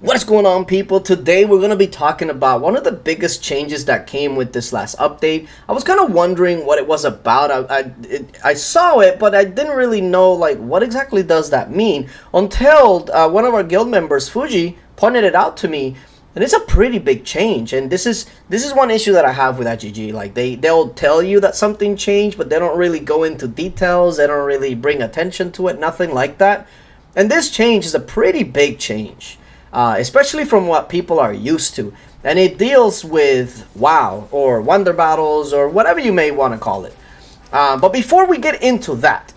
What is going on, people? Today we're going to be talking about one of the biggest changes that came with this last update. I was kind of wondering what it was about. I saw it, but I didn't really know like what exactly does that mean until one of our guild members, Fuji, pointed it out to me. And it's a pretty big change, and this is one issue that I have with IGG. Like they'll tell you that something changed, but they don't really go into details. They don't really bring attention to it, nothing like that. And this change is a pretty big change. Especially from what people are used to. And it deals with WoW or Wonder Battles or whatever you may want to call it. But before we get into that,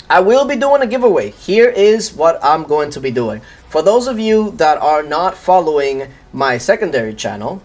I will be doing a giveaway. Here is what I'm going to be doing. For those of you that are not following my secondary channel,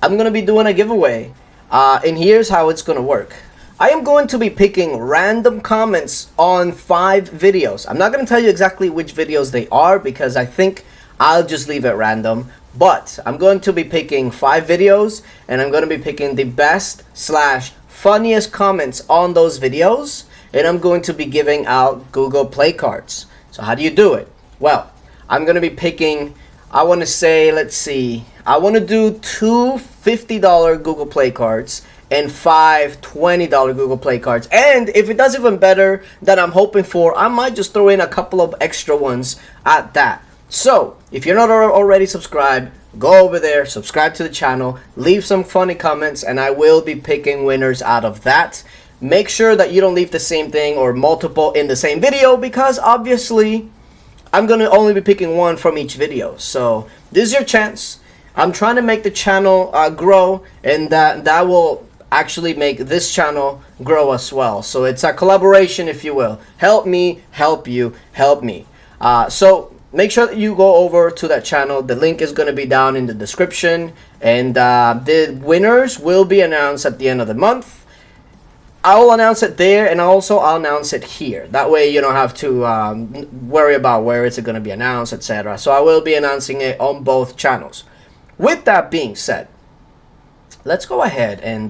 I'm going to be doing a giveaway. And here's how it's going to work. I am going to be picking random comments on 5 videos. I'm not going to tell you exactly which videos they are because I think I'll just leave it random, but I'm going to be picking 5 videos, and I'm going to be picking the best / funniest comments on those videos, and I'm going to be giving out Google Play cards. So how do you do it? Well, I'm going to be picking, I want to say, let's see, I want to do 2 $50 Google Play cards and 5 $20 Google Play cards. And if it does even better than I'm hoping for, I might just throw in a couple of extra ones at that. So, if you're not already subscribed, go over there, subscribe to the channel, leave some funny comments, and I will be picking winners out of that. Make sure that you don't leave the same thing or multiple in the same video, because obviously I'm going to only be picking one from each video. So, this is your chance. I'm trying to make the channel grow, and that will actually make this channel grow as well. So, it's a collaboration, if you will. Help me, help you, help me. Make sure that you go over to that channel. The link is going to be down in the description. And the winners will be announced at the end of the month. I'll announce it there, and also I'll announce it here. That way you don't have to worry about where it's going to be announced, etc. So I will be announcing it on both channels. With that being said, let's go ahead and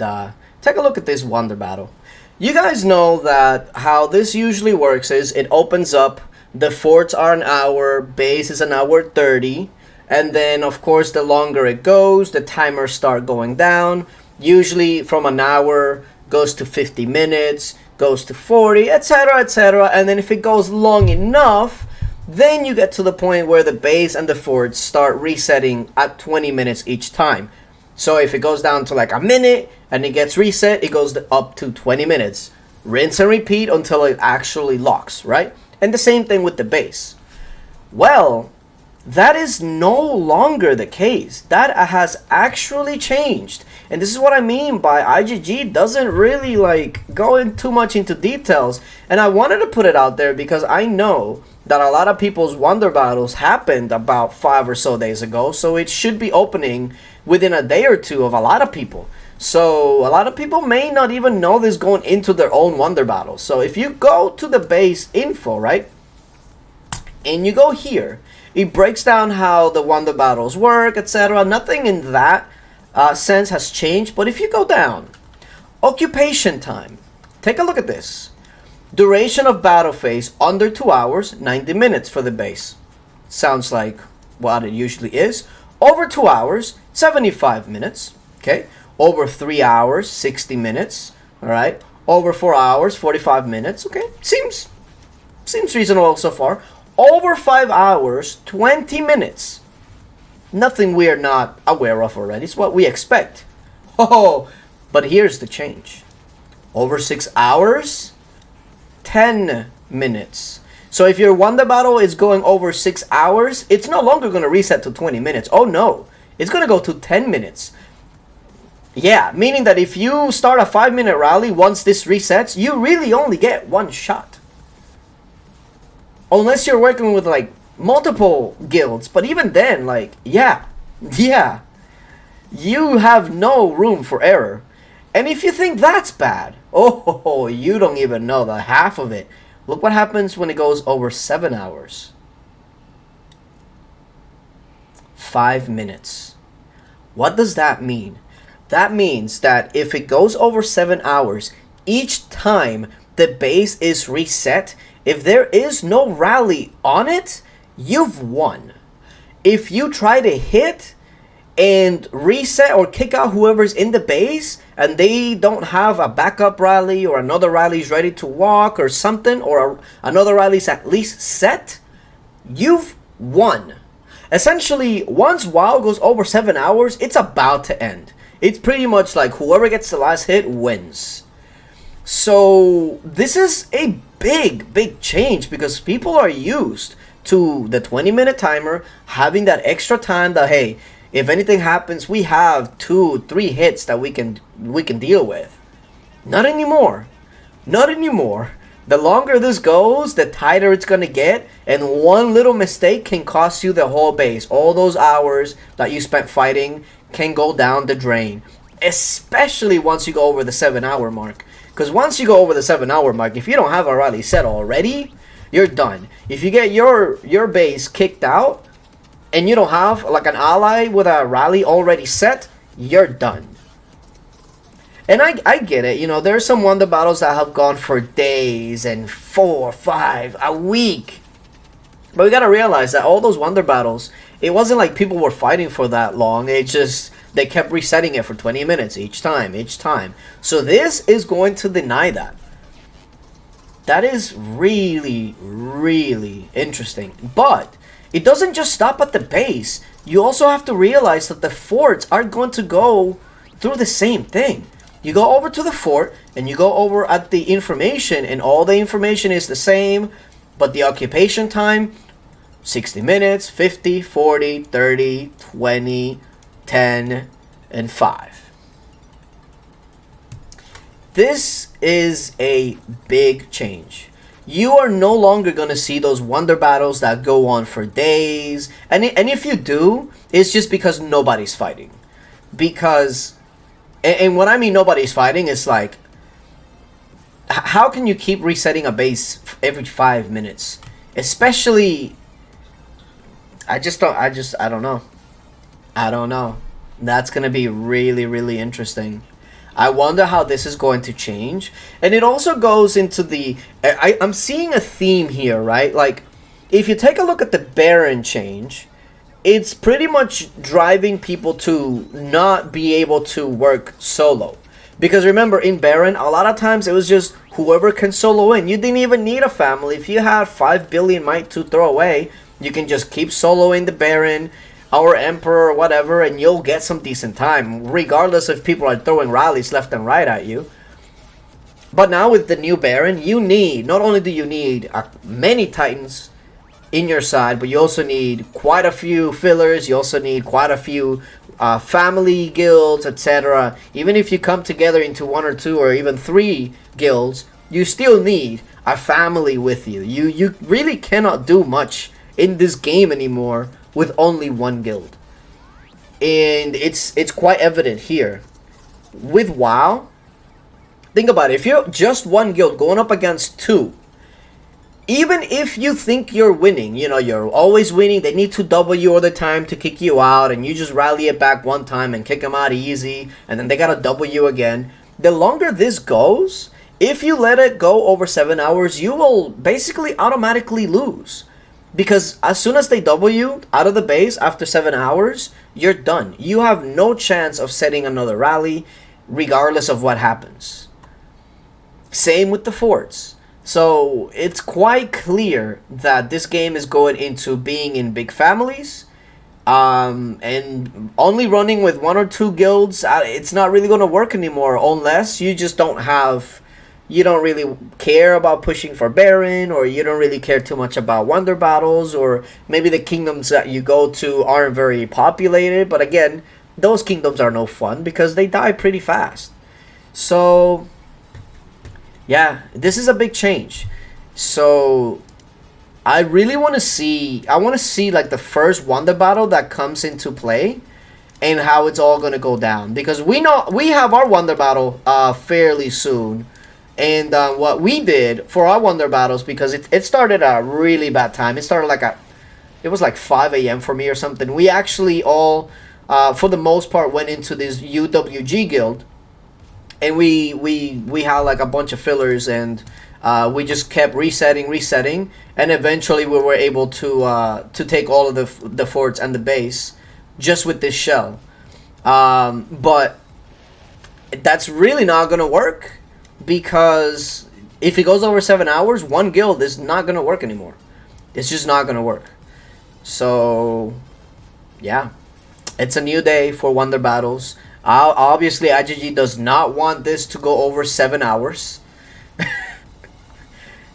take a look at this Wonder Battle. You guys know that how this usually works is it opens up. The forts are an hour, base is an hour 30, and then of course the longer it goes, the timers start going down. Usually from an hour goes to 50 minutes, goes to 40, etc, etc. And then if it goes long enough, then you get to the point where the base and the forts start resetting at 20 minutes each time. So if it goes down to like a minute and it gets reset, it goes up to 20 minutes. Rinse and repeat until it actually locks, right? And the same thing with the base. Well, that is no longer the case. That has actually changed. And this is what I mean by IGG doesn't really like go in too much into details. And I wanted to put it out there because I know that a lot of people's Wonder Battles happened about 5 or so days ago. So it should be opening within a day or two of a lot of people. So a lot of people may not even know this going into their own Wonder Battles. So if you go to the base info, right, and you go here, it breaks down how the Wonder Battles work, etc. Nothing in that sense has changed. But if you go down, occupation time, take a look at this. Duration of battle phase under 2 hours, 90 minutes for the base. Sounds like what it usually is. Over 2 hours, 75 minutes. Okay. Over 3 hours, 60 minutes. All right. Over 4 hours, 45 minutes. Okay. Seems reasonable so far. Over 5 hours, 20 minutes. Nothing we're not aware of already. It's what we expect. Oh, but here's the change. Over 6 hours, 10 minutes. So if your Wonder Battle is going over 6 hours, it's no longer going to reset to 20 minutes. Oh no. It's going to go to 10 minutes. Yeah, meaning that if you start a 5-minute rally, once this resets, you really only get one shot. Unless you're working with like multiple guilds, but even then, like, yeah, you have no room for error. And if you think that's bad, oh, you don't even know the half of it. Look what happens when it goes over 7 hours. 5 minutes. What does that mean? That means that if it goes over 7 hours, each time the base is reset, if there is no rally on it, you've won. if you try to hit and reset or kick out whoever's in the base and they don't have a backup rally, or another rally's ready to walk or something, or another rally's at least set, you've won. Essentially, once WoW goes over 7 hours, it's about to end. It's pretty much like whoever gets the last hit wins. So this is a big change, because people are used to the 20-minute timer, having that extra time that, hey, if anything happens, we have 2-3 hits that we can deal with. Not anymore. Not anymore. The longer this goes, the tighter it's gonna get, and one little mistake can cost you the whole base. All those hours that you spent fighting can go down the drain, especially once you go over the 7-hour mark. Because once you go over the 7-hour mark, if you don't have a rally set already, you're done. If you get your base kicked out and you don't have like an ally with a rally already set, you're done. And I get it, you know, there's some wonder battles that have gone for days and 4, 5, a week. But we gotta realize that all those wonder battles, it wasn't like people were fighting for that long. It just, they kept resetting it for 20 minutes each time. So this is going to deny that. That is really interesting. But it doesn't just stop at the base. You also have to realize that the forts are going to go through the same thing. You go over to the fort and you go over at the information, and all the information is the same, but the occupation time, 60 minutes, 50, 40, 30, 20, 10, and 5. This is a big change. You are no longer going to see those wonder battles that go on for days. And if you do, it's just because nobody's fighting. Because, and what I mean nobody's fighting is like, how can you keep resetting a base every 5 minutes? Especially, I don't know. I don't know. That's going to be really interesting. I wonder how this is going to change. And it also goes into the... I'm seeing a theme here, right? Like, if you take a look at the Baron change, it's pretty much driving people to not be able to work solo. Because remember, in Baron, a lot of times it was just whoever can solo in. You didn't even need a family. If you had 5 billion might to throw away, you can just keep soloing the Baron, our Emperor, or whatever, and you'll get some decent time, regardless if people are throwing rallies left and right at you. But now with the new Baron, you need, not only do you need many Titans in your side, but you also need quite a few fillers, you also need quite a few family guilds, etc. Even if you come together into 1 or 2 or even 3 guilds, you still need a family with you. You really cannot do much in this game anymore with only 1 guild. And it's quite evident here. With WoW, think about it. If you're just 1 guild going up against 2, even if you think you're winning, you know, you're always winning, they need to double you all the time to kick you out, and you just rally it back 1 time and kick them out easy, and then they gotta double you again. The longer this goes, if you let it go over 7 hours, you will basically automatically lose. Because as soon as they double you out of the base after 7 hours, you're done. You have no chance of setting another rally, regardless of what happens. Same with the forts. So it's quite clear that this game is going into being in big families, and only running with 1 or 2 guilds. It's not really going to work anymore unless you just don't have... You don't really care about pushing for Baron, or you don't really care too much about wonder battles, or maybe the kingdoms that you go to aren't very populated. But again, those kingdoms are no fun because they die pretty fast. So, yeah, this is a big change. So, I really want to see... I want to see like the first wonder battle that comes into play, and how it's all going to go down. Because we know we have our wonder battle fairly soon. And what we did for our wonder battles, because it started at a really bad time. It started like it was like 5 a.m. for me or something. We actually all, for the most part, went into this UWG guild, and we had like a bunch of fillers and We just kept resetting, and eventually we were able to take all of the forts and the base just with this shell. But that's really not gonna work, because if it goes over 7 hours, one guild is not gonna work anymore. It's just not gonna work. So yeah, it's a new day for Wonder Battles. Obviously, IGG does not want this to go over 7 hours.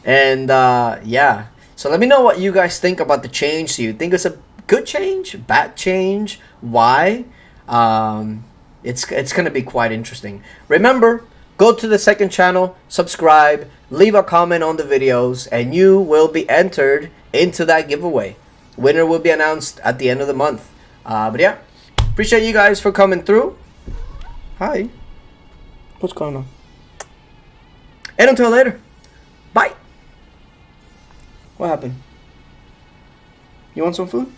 And yeah, so let me know what you guys think about the change. Do you think it's a good change, bad change? Why? It's gonna be quite interesting. Remember, go to the second channel, subscribe, leave a comment on the videos, and you will be entered into that giveaway. Winner will be announced at the end of the month. But yeah, appreciate you guys for coming through. Hi. What's going on? And until later. Bye. What happened? You want some food?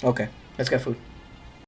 Okay, let's get food.